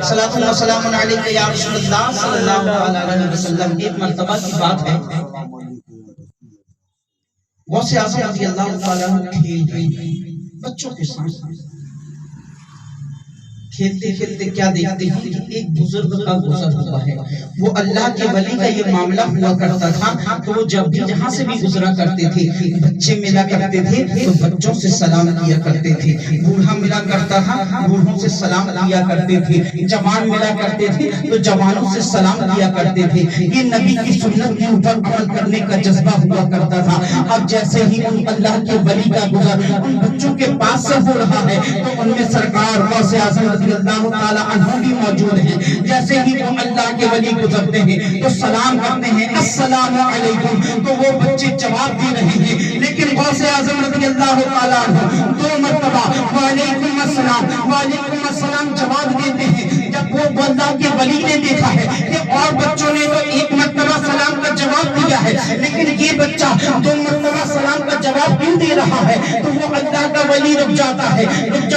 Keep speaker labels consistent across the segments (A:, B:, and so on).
A: صلاۃ اللہ وسلام علیک یا رسول اللہ صلی اللہ علیہ وسلم. ایک مرتبہ کی بات ہے، غوث اعظم رضی اللہ تعالیٰ کھیل رہے تھے بچوں کے ساتھ. کھیلتے کھیلتے کیا دیکھتے ہیں کہ ایک بزرگ کا گزر ہوا ہے. وہ اللہ کے ولی کا یہ معاملہ ہوا کرتا تھا تو وہ جب بھی جہاں سے بھی گزرا کرتے تھے بچے ملا کرتے تھے تو بچوں سے سلام کیا کرتے تھے. بوڑھا ملا کرتا تھا بوڑھوں سے سلام کیا کرتے تھے. جوان ملا کرتے تھے تو جوانوں سے سلام کیا کرتے تھے. یہ نبی کی سنت کے اوپر عمل کرنے کا جذبہ ہوا کرتا تھا. اب جیسے ہی ان اللہ کے ولی کا گزر ان بچوں کے پاس سے ہو رہا ہے تو ان میں سرکار غوث اعظم رضی اللہ تعالی عنہ بھی موجود ہیں. جیسے ہی وہ اللہ کے ولی گزرتے ہیں تو سلام کرتے ہیں السلام علیکم، تو وہ بچے جواب دے رہے ہیں. لیکن غوث اعظم رضی اللہ تعالی عنہ 2 مرتبہ وعلیکم السلام وعلیکم السلام جواب دیتے ہیں. جب وہ اللہ کے ولی نے دیکھا ہے کہ اور بچوں نے تو 1 مرتبہ سلام کا جواب دیا ہے لیکن یہ بچہ 2 مرتبہ سلام کا جواب کیوں دے رہا ہے، تو وہ اللہ کا ولی رک جاتا ہے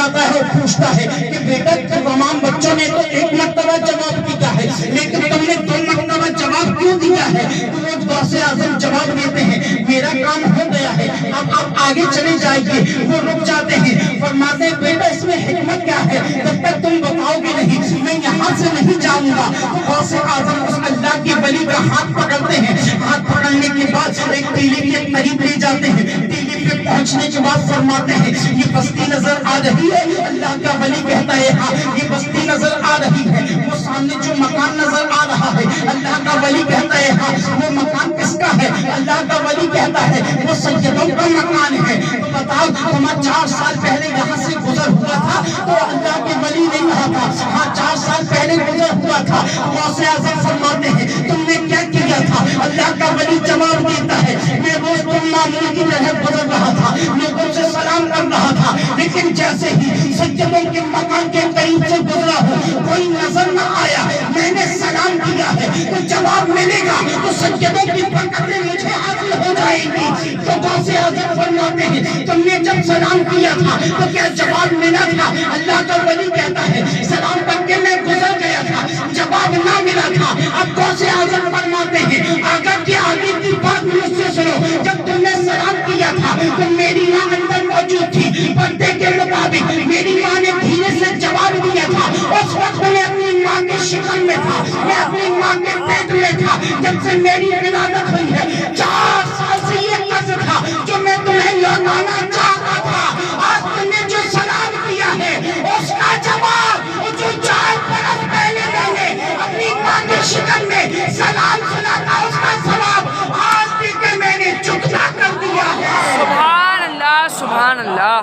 A: اور پوچھتا ہے کہ بیٹا تمام بچوں نے تو 1 مرتبہ جواب دیا ہے لیکن تم نے 2 مرتبہ جواب کیوں دیا ہے. تو وہ غوث اعظم جواب دیتے ہیں میرا کام ہو گیا ہے اب آپ آگے چلے جائیے. وہ رک جاتے ہیں، فرماتے ہیں بیٹا اس میں حکمت کیا ہے، جب تک تم بتاؤ گے نہیں میں یہاں سے نہیں جاؤں گا. تو غوث اعظم اس اللہ کے ولی کا ہاتھ پکڑتے ہیں. ہاتھ پکڑنے کے بعد ایک ٹیلی کے قریب لے جاتے ہیں. ٹیلی پہ پہنچنے کے بعد فرماتے ہیں یہ بستی نظر آ رہی ہے. اللہ کا ولی کہتا ہے ہاں یہ بستی نظر آ رہی ہے. وہ سامنے جو مکان نظر آ رہا ہے اللہ کا ولی کہتا ہے ہاں وہ مکان کس کا ہے. اللہ کا ولی کہتا ہے وہ سیدوں کا مکان ہے. تو بتاؤ ہمارا 4 سال پہلے یہاں سے گزر ہوا تھا تو اللہ کے ولی نہیں رہا تھا، ہاں 4 سال پہلے گزر ہوا تھا. غوث اعظم فرماتے ہیں تم نے کیا کیا تھا. اللہ کا ولی جواب دیتا ہے میں روز تم معمول کی طرح گزر رہا تھا لوگوں سے سلام کر رہا تھا لیکن جیسے ہی سیدوں کے مکان کے قریب سے گزرا ہوں کوئی نظر نہ آیا میں نے سلام کیا ہے تو جواب ملے گا تو سیدوں کی برکتیں مجھے حاصل ہو جائے گی. تو غوث اعظم فرماتے ہیں تم نے جب سلام کیا تھا تو کیا جواب ملا تھا. اللہ کا ولی کہتا ہے سلام کر کے میں گزر گیا تھا جواب نہ ملا تھا. اب غوث اعظم فرماتے ہیں آقا کے آگے کی بات مجھ سے سنو. جب تم نے سلام کیا تھا تو میری ماں اندر موجود تھی. پردے کے مطابق میری ماں نے دھیرے سے جواب دیا تھا. اس وقت میں اپنی ماں کے شکم میں تھا، میں اپنی ماں کے پیٹ میں تھا. جب سے میری ولادت ہوئی ہے 4 سال سے یہ قصد تھا جو میں تمہیں لوٹانا چاہتا تھا. آج تم نے جو سلام کیا ہے اس کا جواب جو 4 برس پہلے میں نے اپنی ماں کے شکم میں سلام سنا تھا اس کا ثواب آج بھی کہ میں نے چکتا کر دیا ہے.
B: سبحان اللہ سبحان اللہ.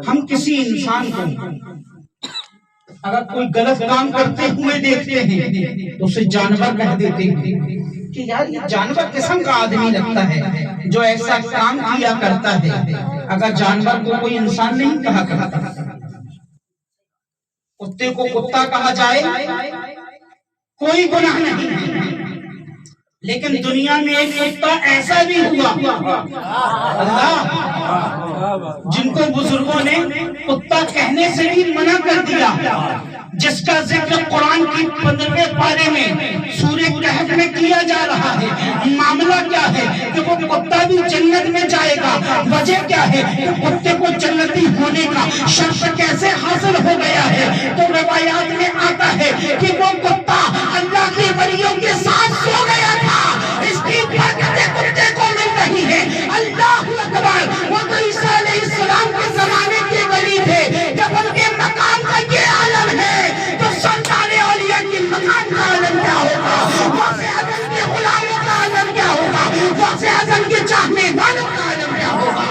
A: ہم کسی انسان کو اگر کوئی غلط کام کرتے ہوئے دیکھتے ہیں تو اسے جانور کہہ دیتے ہیں کہ یار یہ جانور قسم کا آدمی لگتا ہے جو ایسا کام کیا کرتا ہے. اگر جانور کو کوئی انسان نہیں کہا کرتا، کتے کو کتا کہا جائے کوئی گناہ نہیں. لیکن دنیا میں ایک کتا ایسا بھی ہوا اللہ جن کو بزرگوں نے کتا کہنے سے بھی منع کر دیا، جس کا ذکر قرآن کی 15ویں پارے میں سورہ کہف میں کیا جا رہا ہے. معاملہ کیا ہے کہ وہ کتا بھی جنت میں جائے گا. وجہ کیا ہے کہ کتے کو جنتی ہونے کا شرف کیسے حاصل ہو گیا ہے. تو روایات میں آتا ہے کہ وہ کتا اللہ کے ولیوں کے ساتھ سو گیا تھا. اس کی برکتیں کتے کو مل رہی ہے. اللہ اکبر. وہ تو عیسیٰ علیہ السلام کے زمانے کے ولی تھے. جب ان کے مقام کا یہ عالم ہے تو سرکار اولیاء کی مقام کا عالم کیا ہوگا، غوث اعظم کے غلاموں کا عالم کیا ہوگا، غوث اعظم کے چاہنے والوں کا عالم کیا ہوگا.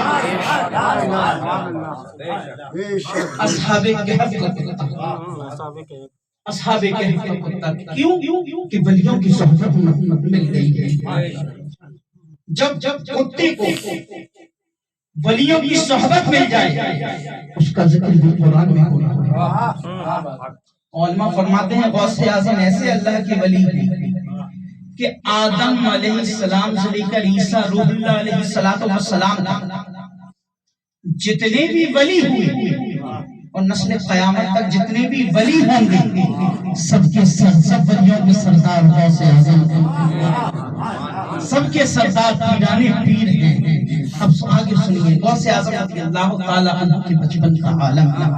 A: اصحاب کہف کا کتا، اصحاب کہف کا کتا کیوں کہ ولیوں کی صحبت مل گئی ہے. جب کتے کو ولیوں کی صحبت مل جائے اس کا ذکر بھی قرآن میں ہوگا. علماء فرماتے ہیں غوث اعظم ایسے اللہ کے ولی ہیں کہ آدم علیہ السلام سے لے کر عیسیٰ روح اللہ علیہ السلام جتنے بھی ولی ہوئے اور نسل قیامت تک جتنے بھی ولی ہوں گے سب کے سب ولیوں کے سردار غوث اعظم، سب کے سردار پیرانے پیر ہیں۔ اب آگے سنیے، غوث اعظم رضی اللہ تعالی عنہ کے بچپن کا عالم ہے۔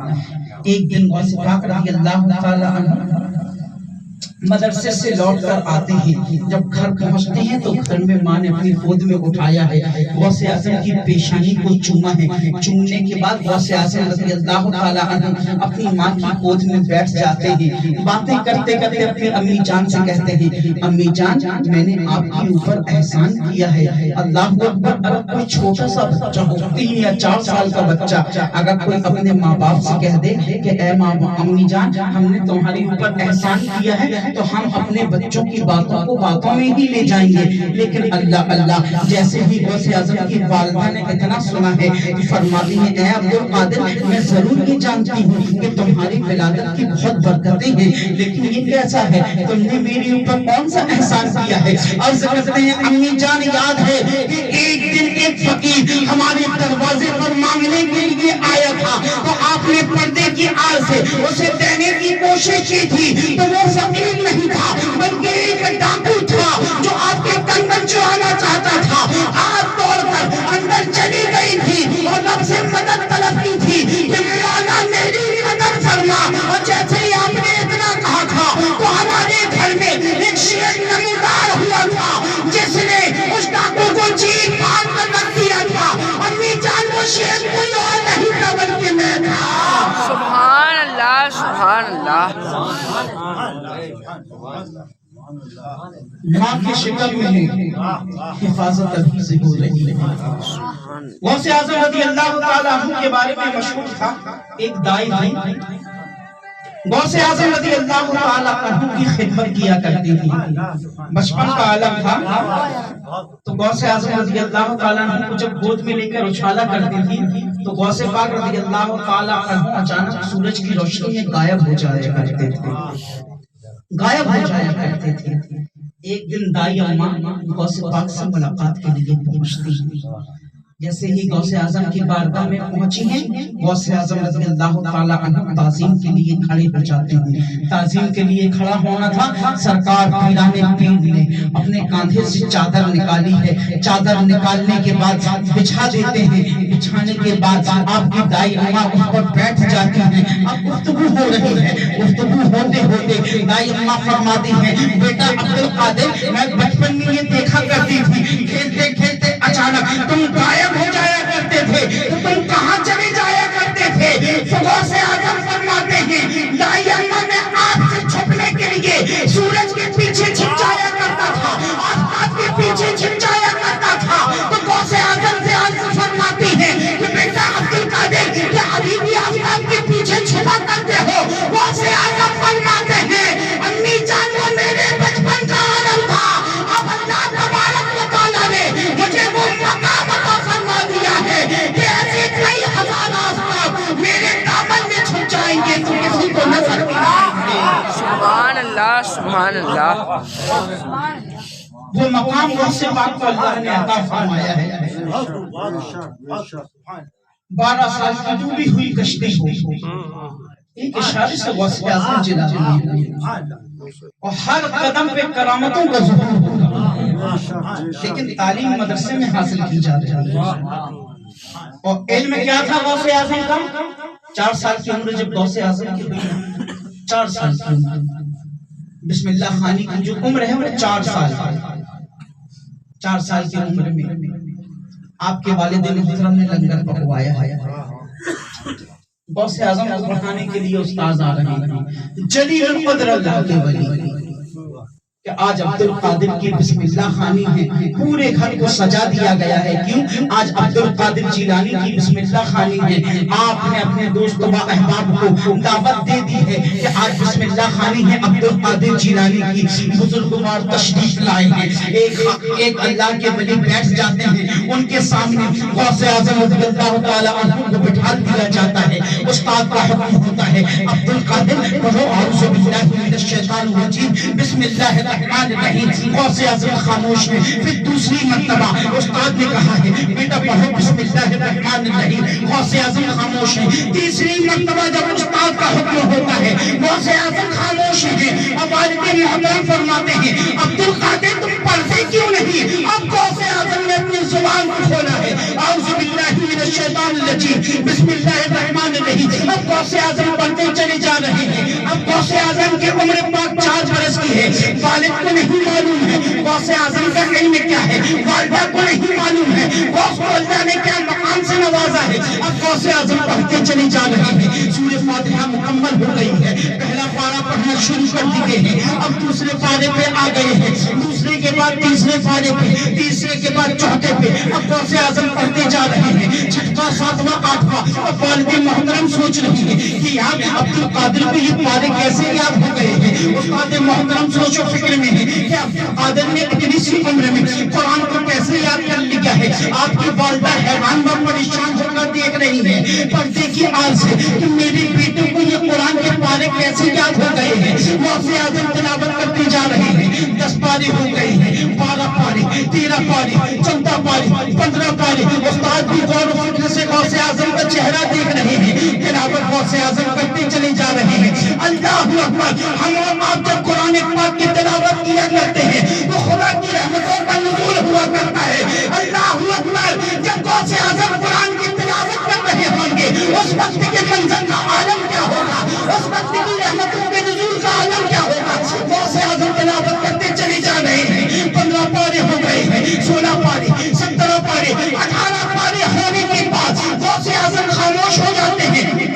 A: ایک دن غوث پاک رضی اللہ تعالی عنہ مدرسے سے لوٹ کر آتے ہیں، جب گھر پہنچتے ہیں تو گھر میں ماں نے اپنی گود میں اٹھایا ہے، غوث اعظم کی پیشانی کو چوما ہے۔ چومنے کے بعد غوث اعظم رضی اللہ تعالی عنہ اپنی ماں کی گود میں بیٹھ جاتے ہیں، باتیں کرتے کرتے اپنی امی جان سے کہتے ہیں، امی جان میں نے آپ کے اوپر احسان کیا ہے، اللہ اکبر۔ اگر کوئی چھوٹا سا بچہ ہو 3 یا 4 سال کا بچہ اگر کوئی اپنے ماں باپ سے کہہ دے کہ اے ماں امی جان ہم نے تمہارے اوپر احسان کیا ہے تو ہم اپنے بچوں کی باتوں کو باتوں میں ہی لے جائیں گے، لیکن اللہ جیسے ہی غوث اعظم کی والدہ نے اتنا سنا ہے فرماتی ہیں اے عبدالقادر میں ضرور یہ جانتی ہوں کہ تمہاری ولادت کی بہت برکتیں ہیں، لیکن یہ کیسا ہے تم نے میرے اوپر کون سا احسان کیا ہے؟ عرض کرتے ہیں امی جان یاد ہے کہ ایک دن ایک فقیر ہمارے دروازے پر مانگنے کے لیے آیا تھا تو آپ نے پردے کی آڑ سے اسے دینے کی کوشش کی تھی، تو وہ فقیر نہیں تھا بلکہ ایک ڈاکو تھا جو آپ کے کنگن چرانا چاہتا تھا۔ آپ توڑ کر اندر چلی گئی تھی اور رب سے مدد طلب کی تھی کہ مولا میری مدد فرما، اور جیسے ہی آپ نے اتنا کہا تھا تو ہمارے گھر میں ایک شیر نمودار ہوا تھا جس نے اس ڈاکو کو چیخ مار کر رکھ دیا تھا۔ امی جان وہ شیر کوئی اور نہیں تھا بلکہ میں تھا۔
B: سبحان اللہ سبحان اللہ۔
A: ماں کی شکل میں ہے، حفاظت ابھی سے ہو رہی ہے۔ غوث اعظم رضی اللہ تعالی عنہ کے بارے میں مشہور تھا، ایک دائی تھی، غوث اعظم رضی اللہ تعالی عنہ کی خدمت کیا کرتی تھی۔ بچپن کا عالم تھا تو غوث اعظم رضی اللہ تعالی عنہ کو جب گود میں لے کر اچھالا کرتی تھی تو غوث پاک رضی اللہ تعالی عنہ اچانک سورج کی روشنی میں غائب ہو جایا کرتے تھے، غائب ہو جایا کرتے تھے۔ ایک دن دائی اماں غوث پاک سے ملاقات کے لیے پہنچتی ہیں، جیسے ہی غوث اعظم کی بارگاہ میں پہنچی ہیں غوث اعظم رضی اللہ تعالی عنہ تعظیم کے لیے کھڑے ہو جاتے ہیں۔ تعظیم کے لیے کھڑا ہونا تھا، سرکار پیرانے پیر نے اپنے کاندھے سے چادر نکالی ہے، چادر نکالنے کے بعد بچھا دیتے ہیں، بچھانے کے بعد آپ کی دائی اماں اس پر بیٹھ جاتی ہیں۔ اب گفتگو ہو رہی ہے، گفتگو ہوتے ہوتے دائی اماں فرماتی ہیں بیٹا عبدالقادر میں بچپن میں یہ دیکھا کرتی تھی کھیلتے کھیلتے اچانک تم غائب ہو جایا کرتے تھے، تو تم کہاں چلے جایا کرتے تھے؟ غوث اعظم فرماتے ہیں دائی اماں میں آپ سے چھپنے کے لیے سورج کے پیچھے چھپ جایا کرتا تھا، آفتاب کے پیچھے چھپ جایا کرتا تھا۔ تو غوث اعظم سے عرض فرماتی ہیں کہ بیٹا عبدالقادر کیا ابھی بھی آفتاب کے پیچھے چھپا کرتے ہو؟ غوث اعظم فرماتے ہیں امی جان وہ میرے بچپن کا عالم تھا، اب اللہ تبارک و تعالیٰ نے مجھے وہ مقام عطا فرما دیا ہے کہ ایسے کئی ہزار آفتاب میرے دامن میں چھپ جائیں گے تو کسی کو نظر نہیں آئیں گے۔
B: سبحان اللہ سبحان اللہ۔
A: وہ مقام غوث پاک کو اللہ نے عطا فرمایا ہے۔ 12 سال کی ڈوبی ہوئی کشتی ہو، ایک اشارے سے غوث اعظم جلا دیے اور ہر قدم پہ کرامتوں کا ظہور ہوگا، لیکن تعلیم مدرسے میں حاصل کی جا رہی ہے۔ اور علم کیا تھا غوث اعظم کا؟ 4 سال کی عمر جب غوث اعظم کی ہوئی، 4 سال کی عمر، بسم اللہ خانی کی جو عمر ہے وہ 4 سال، 4 سال کی عمر میں آپ کے والد محترم نے لنگر پکوایا ہے۔ غوث اعظم کو پڑھانے کے لیے استاد آ رہے ہیں، جلیل القدر اللہ کے ولی کہ آج عبدالقادر کی بسم اللہ خوانی ہے، پورے گھر کو سجا دیا گیا ہے۔ کیوں؟ آج عبدالقادر جیلانی کی بسم اللہ خوانی ہے۔ آپ نے اپنے دوست و احباب کو دعوت دے دی ہے کہ آج بسم اللہ خوانی ہے عبدالقادر جیلانی کی، بزرگوار تشریف لائے ہیں۔ ایک اللہ کے ولی بیٹھ جاتے ہیں، ان کے سامنے غوث اعظم رضی اللہ تعالیٰ عنہ کو بٹھا دیا جاتا ہے۔ استاد کا حکم ہوتا ہے عبدالقادر پڑھو اعوذ باللہ من الشیطان الرجیم بسم اللہ الرحمن الرحیم، غوث اعظم خاموش ہے۔ پھر دوسری مرتبہ استاد نے کہا ہے بیٹا پڑھو بسم اللہ الرحمن الرحیم، غوث اعظم خاموش ہے۔ تیسری مرتبہ جب استاد کا حکم ہوتا ہے غوث اعظم خاموش ہے۔ اب والد محترم فرماتے ہیں عبد القادر تم پڑھتے کیوں نہیں؟ اب غوث اعظم نے اپنی زبان کو کھولا ہے، اعوذ باللہ من الشیطان الرجیم بسم اللہ الرحمن الرحیم۔ اب غوث اعظم پڑھتے چلے جا رہے ہیں۔ اب غوث اعظم کی عمر پاک 4 برس کی ہے، والد کو نہیں معلوم ہے غوث اعظم کا علم کیا ہے، والدہ کو نہیں معلوم ہے غوث کو اللہ نے کیا مقام سے نوازا ہے۔ اب غوث اعظم پڑھتے چلے جا رہے ہیں، سورہ فاتحہ مکمل ہو گئی ہے، پہلا پارہ پڑھنا شروع کر دیے ہیں، اب دوسرے پارے پہ آ گئے ہیں، دوسرے کے بعد تیسرے پارے پہ، تیسرے کے بعد چوتھے پہ، اب غوث اعظم پڑھتے جا رہے ہیں، چھٹا 7واں 8واں۔ اب والد محترم سوچ رہی ہے کہ یار عبد القادر کو یہ پارے کیسے یاد ہو گئے ہیں۔ استاد محترم سوچ و فکر میں ہے کہ عبد القادر نے اتنی سی عمر میں قرآن کو کیسے یاد کر لیا ہے۔ آپ کی والدہ حیران و پریشان ہو کر دیکھ رہی ہے پردے کی آڑ سے کہ میرے بیٹے کو یہ قرآن کے پارے کیسے یاد ہو گئے ہیں۔ غوث اعظم تلاوت کرتے جا رہے ہیں، 10 پارے ہو گئے ہیں، 12 پارے، 13 پارے، 14 پارے، 15 پارے۔ استاد بھی غور و فکر سے غوث اعظم کا چہرہ دیکھ رہے ہیں، تلاوت غوث اعظم کرتے چلے جا رہے ہیں۔ اللہ اکبر! ہم اور آپ جب قرآن پاک کی تلاوت کیا کرتے ہیں تو خدا کی رحمتوں کا نزول ہوا کرتا ہے۔ اللہ اکبر! جب غوث اعظم قرآن کی تلاوت کر رہے ہوں گے اس وقت کے منظر کا عالم کیا ہوگا، اس وقت کی رحمتوں کے نزول کا عالم کیا ہوگا۔ غوث اعظم تلاوت کرتے چلے جا رہے ہیں، 15 پارے ہو گئے ہیں، 16 پارے، 17 پارے، 18 پارے ہونے کے بعد غوث اعظم خاموش ہو جاتے ہیں۔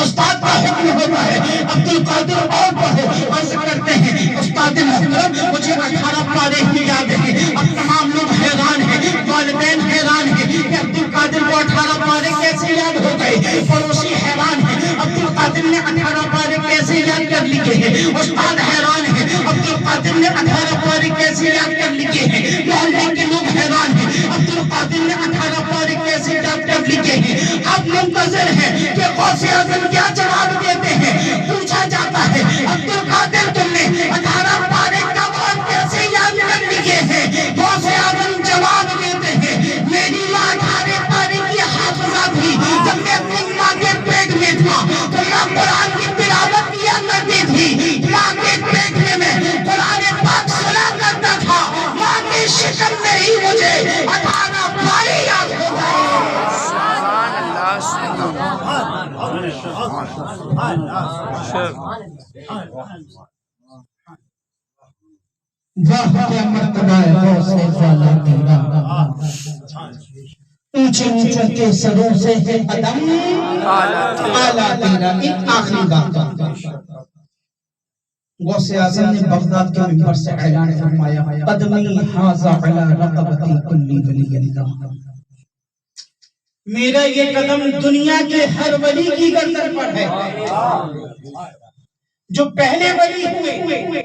A: استاد کا حکم ہوتا ہے عبد القادر اور پڑھو۔ عرض کرتے ہیں استاد محترم مجھے 18 پارے ہی یاد ہیں۔ اب تمام لوگ حیران ہیں، والدین حیران ہیں کہ عبد القادر کو 18 پارے کیسے یاد ہو گئے۔ پڑوسی حیران ہیں عبد القادر نے 18 پارے کیسے یاد کر لیے ہیں۔ استاد حیران ہیں عبد القادر نے 18 پارے کیسے یاد کر لیے ہیں۔ محلے کے لوگ حیران ہیں عبد القادر نے 18 پارے کیسے یاد کر لیے ہیں۔ اب منتظر ہیں کہ غوث اعظم کیا جواب دیتے ہیں۔ پوچھا جاتا ہے عبد القادر تم نے 18 پارے کب اور کیسے یاد کر لیے ہیں۔ غوث اعظم جواب دیتے ہیں میری ماں 18 پارے کی حافظہ تھی، جب میں اپنی ماں کے پیٹ میں تھا تو میں قرآن کی تلاوت کیا کرتی تھی، ماں کے پیٹ میں قرآن پاک سنا کرتا تھا، ماں کی شکم میں ہی مجھے 18 پارے یاد ہو گئے۔
B: سبحان اللہ،
A: واہ کیا مرتبہ ہے غوث والا تیرا، اونچے اونچوں کے سروں سے ہے قدم اعلیٰ تیرا۔ ایک آخری بات غوث اعظم نے بغداد کے منبر سے اعلان فرمایا قدمی ھذا علی رقبتی کل ولی اللہ، میرا یہ قدم دنیا کے ہر ولی کی گردن پر ہے۔ جو پہلے ولی ہوئے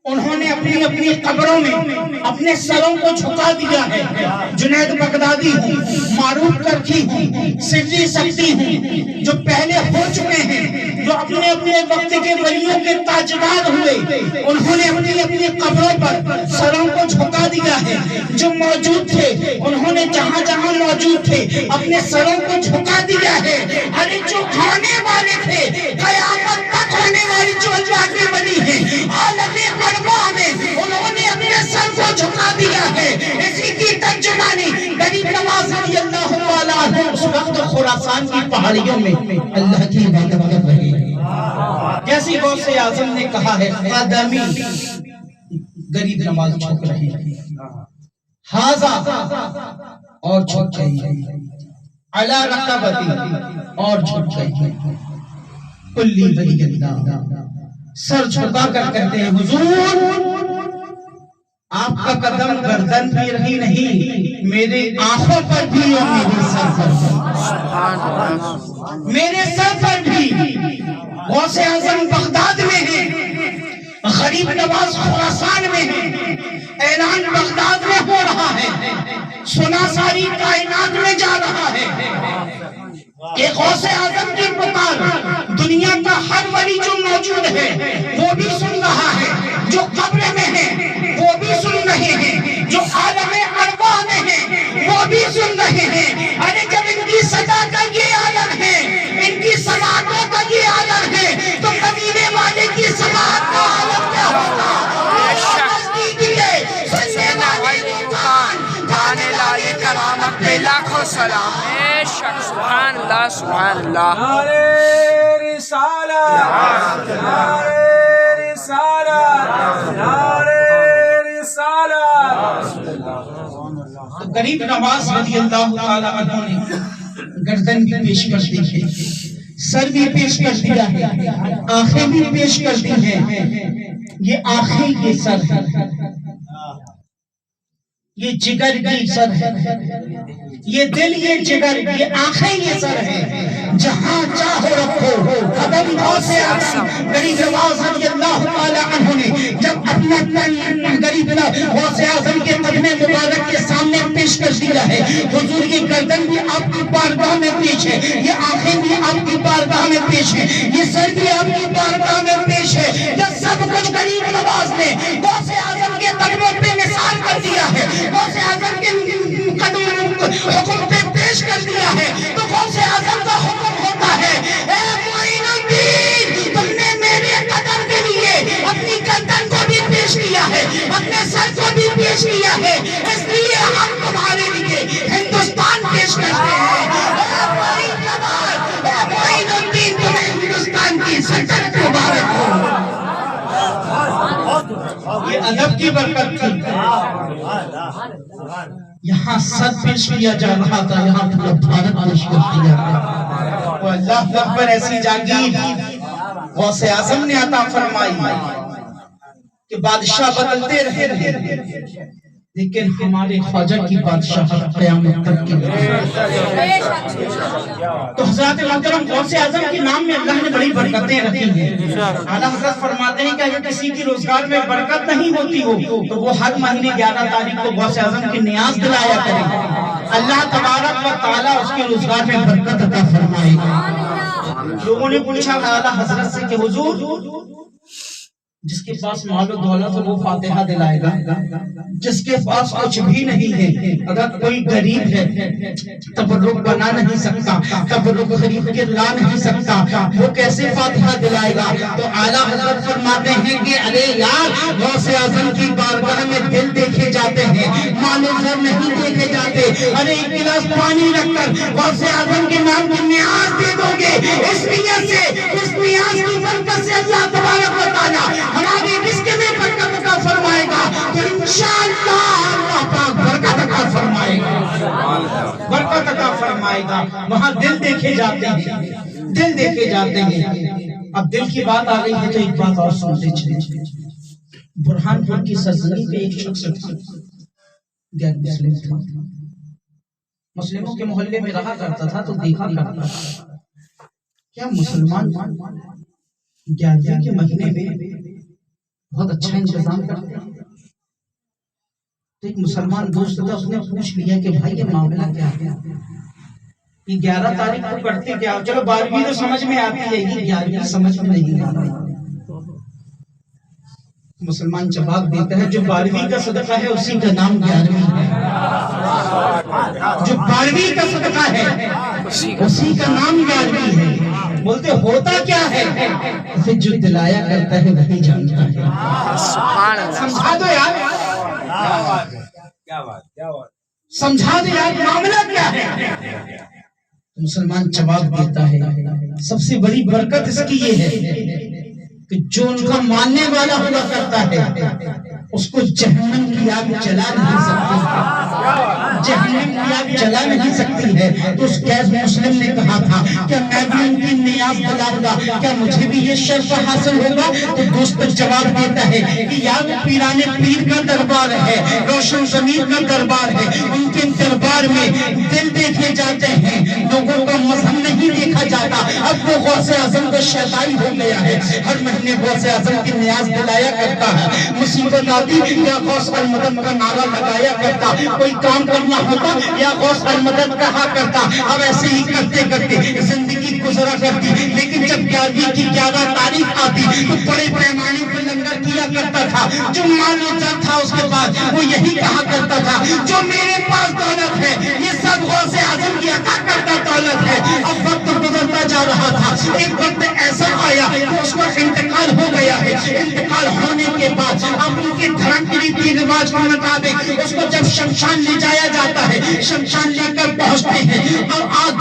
A: انہوں نے اپنی اپنی قبروں میں اپنے سروں کو جھکا دیا ہے۔ جنید بغدادی ہوں، معروف کرکی ہوں، سری سکتی ہوں، جو پہلے ہو چکے ہیں، جو اپنے اپنے وقت کے ولیوں کے تاجدار ہوئے، انہوں نے اپنی اپنی قبروں پر سروں کو جھکا دیا ہے۔ جو موجود تھے انہوں نے جہاں جہاں موجود تھے اپنے سروں کو جھکا دیا ہے۔ ارے جو کھانے والے تھے قیامت تک ہونے والی جو اللہ کے ولی ہیں عالم ارواح میں انہوں نے اپنے سر کو جھکا دیا ہے۔ اسی کی ترجمانی غریب نواز رضی اللہ تعالیٰ عنہ اس وقت خراسان کی پہاڑیوں میں اللہ کی عبادت کر رہے ہیں۔ جیسی غوث اعظم نے کہا ہے قدمی، غریب نواز جھک رہے ہیں، ھذا اور جھک گئی ہے، علی رقبتی اور جھک گئی ہے، کلی ولی اللہ، سر جھکا کر کہتے ہیں حضور آپ کا قدم گردن پہ رہی نہیں، میرے آنکھوں پر بھی اور میرے سر پر بھی، میرے سر پر بھی۔ غوث اعظم بغداد میں ہیں، غریب نواز خراسان میں ہیں، اعلان بغداد میں ہو رہا ہے، سنا ساری کائنات میں جا رہا ہے کہ غوث اعظم کی پکار دنیا کا ہر ولی جو موجود ہے وہ بھی سن رہا ہے، جو قبر میں
B: بے شک سبحان اللہ سبحان اللہ
C: نعرہ رسالت نعرہ رسالت نعرہ رسالت
A: تو غریب نواز رضی اللہ تعالی عنہ نے گردن بھی پیش کر دی ہے، سر بھی پیش کر دیا ہے، آنکھیں بھی پیش کر دی ہیں. یہ آنکھیں یہ سر ہے، یہ جگر کی سر ہے، یہ دل یہ جگر، یہ آنکھیں یہ سر ہے. جہاں چاہو رکھو قدم غوث اعظم غریب نواز رضی اللہ تعالی عنہ نے جب اپنا تن غریب غوث اعظم کے قدم مبارک کے سامنے پیش کر دیا ہے، حضور یہ گردن بھی آپ کی بارگاہ میں پیش ہے، یہ آنکھیں بھی آپ کی بارگاہ میں پیش ہے، یہ سر بھی آپ کی بارگاہ میں پیش ہے. یہ سب کچھ غریب نواز نے غوث اعظم کے قدموں پہ نثار کر دیا ہے، غوث اعظم کے قدموں حکم پہ پیش کر دیا ہے. تو غوث اعظم کا حکم ہوتا ہے، اے معین الدین تم نے میرے قدم کے لیے اپنی گردن کو بھی پیش کیا ہے، اپنے سر کو بھی پیش کیا ہے، اس لیے ہم تمہارے لیے ہندوستان پیش کرتے ہیں. اے معین نواز، اے معین الدین تمہیں ہندوستان کی سلطنت مبارک ہو. یہ ادب کی برکت تھی. یہاں سر پیش کیا جا رہا تھا، یہاں پورا بھارت پیش کر دیا تھا. وہ اللہ اکبر ایسی جاگیر غوث اعظم نے عطا فرمائی کہ بادشاہ بدلتے رہے، لیکن ہمارے خواجہ کی بادشاہت قیامت تک کی رہے. تو حضرات محترم غوث اعظم کے نام میں اللہ نے بڑی برکتیں رکھی ہیں. اعلیٰ حضرت فرماتے ہیں کہ اگر کسی کی روزگار میں برکت نہیں ہوتی ہو تو وہ ہر مہینے 11 تاریخ کو غوث اعظم کی نیاز دلایا کرے، اللہ تبارک و تعالیٰ اس کے روزگار میں برکت عطا فرمائے گا. لوگوں نے پوچھا اعلیٰ حضرت سے کہ حضور جس کے پاس مال و دولت وہ فاتحہ دلائے گا، جس کے پاس کچھ بھی نہیں ہے، اگر کوئی غریب ہے تبرک بنا نہیں سکتا، تبرک خرید کے لا نہیں سکتا، وہ کیسے فاتحہ دلائے گا؟ تو اعلیٰ حضرت فرماتے ہیں کہ ارے یار غوث اعظم کی بارگاہ میں دل دیکھے جاتے ہیں، مال و زر نہیں دیکھے جاتے. ارے ایک گلاس پانی رکھ کر غوث اعظم کے نام کی نیاز دے دو گے، اس نیت سے، اس نیاز کی برکت سے اللہ تبارک و تعالیٰ ہماری رزق میں برکت عطا فرمائے گا. تو انشاءاللہ اللہ پاک برکت عطا فرمائے گا، برکت عطا فرمائے گا. وہاں دل دیکھے جاتے ہیں، دل دیکھے جاتے ہیں. اب دل کی بات آ گئی ہے تو ایک بات اور سنتے چلیں. برہان پور کی سرزمین پہ ایک شخص تھا، غیر مسلم تھا، مسلموں کے محلے میں رہا کرتا تھا. تو دیکھا کرتا تھا کیا مسلمان 11ویں کے مہینے میں بہت اچھا انتظام کرتے ہیں. تو ایک مسلمان دوست تھا، اس نے پوچھ لیا کہ بھائی یہ معاملہ کیا ہے، یہ 11 تاریخ کو کرتے کیا؟ چلو 12ویں تو سمجھ میں آتی ہے، یہ 11ویں سمجھ میں نہیں آتی. مسلمان جواب دیتا ہے جو 12ویں کا صدقہ ہے اسی کا نام 11ویں ہے، جو 12ویں کا صدقہ ہے اسی کا نام 11ویں ہے. بولتے ہوتا کیا ہے؟ اسے جو دلایا کرتا ہے وہی جانتا ہے.
B: سبحان اللہ
A: سمجھا دو یار، سمجھا دو یار معاملہ کیا ہے. مسلمان جواب دیتا ہے سب سے بڑی برکت اس کی یہ ہے کہ جو ان کا ماننے والا ہوا کرتا ہے اس کو جہنم کی آگ جلا نہیں سکتی ہے، جہنم کی آگ جلا نہیں سکتی ہے. تو اس غیر مسلم نے کہا تھا کیا میں بھی ان کی نیاز دلاؤں گا، کیا مجھے بھی یہ شرف حاصل ہوگا؟ تو دوست جواب دیتا ہے کہ یار پیران پیر کا دربار ہے، روشن زمین کا دربار ہے، ان کے دربار میں دل دیکھے جاتے ہیں، لوگوں کا مذہب نہیں دیکھا جاتا. اب وہ غوث اعظم کا شیطائی ہو گیا ہے، ہر مہینے غوث اعظم کی نیاز دلایا کرتا ہے. مصیبت آتی یا غوث المدد کا نعرہ لگایا کرتا، کوئی کام کرنا ہوتا یا غوث المدد کہا کرتا. اب ایسے ہی کرتے کرتے زندگی گزرا کرتی. لیکن جب 11ویں کی 11 تاریخ آتی تو بڑے پیمانے پر لنگر کیا کرتا تھا. جو مال و زر تھا اس کے بعد وہ یہی کہا کرتا تھا جو میرے پاس دولت ہے یہ سب غوث اعظم کی عطا کرتا دولت ہے. اب وقت گزرتا جا رہا تھا، ایک وقت ایسا آیا کہ اس کا انتقال ہو گیا ہے. انتقال ہونے کے بعد اب ان کے دھرم کی ریتی رواج کے مطابق اس کو جب شمشان لے جایا جاتا ہے، شمشان لے کر پہنچتے ہیں اور آگ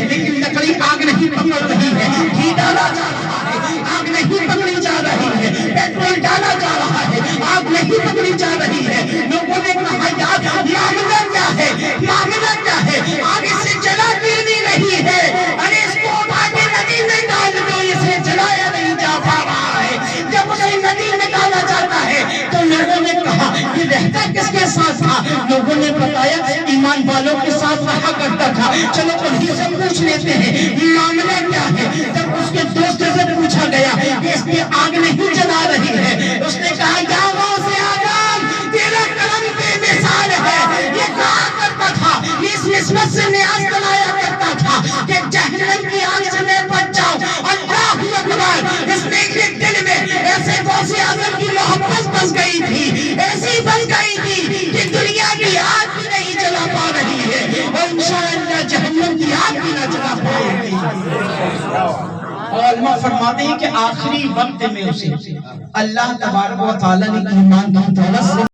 A: لیکن لکڑی آگ نہیں پکڑ رہی ہے، گھی ڈالا جا رہا ہے، آگ نہیں پکڑی جا رہی ہے، پیٹرول ڈالا جا رہا ہے، آگ نہیں پکڑی جا رہی ہے۔ لوگوں نے کہا یار معاملہ کیا ہے، معاملہ کیا ہے، آگ اسے جلا کیوں نہیں رہی ہے؟ ارے اس کو اٹھا کے ندی میں ڈال دو، اسے جلایا نہیں جا پا رہا ہے۔ جب اسے ندی میں ڈالا جاتا ہے تو لوگوں نے کہا یہ رہتا کس کے ساتھ تھا؟ لوگوں نے بتایا ایمان والوں کے ساتھ رہا کرتا تھا۔ چلو انہیں سے پوچھ لیتے ہیں معاملہ کیا ہے۔ جب اس کے دوست سے پوچھا گیا کہ اس کی آگ نہیں جلا رہی ہے، اس نے کہا یا غوث اعظم تیرا کرم بے مثال ہے۔ یہ کہا کرتا تھا، اس نسبت سے نیاز بنایا کرتا تھا کہ جہنم کی آگ سے میں بچ جاؤں۔ اللہ اکبر، اس نے دل میں ایسے غوث اعظم کی محبت بس گئی تھی، ایسی بس گئی تھی کہ دنیا کی آگ بھی نہیں جلا پا رہی ہے اور انشاءاللہ جہنم کی آگ بھی نہ جلا پائے گی۔ اور علماء فرماتے ہیں کہ آخری وقت میں اسے اللہ تبارک و تعالیٰ نے ایمان کی دولت سے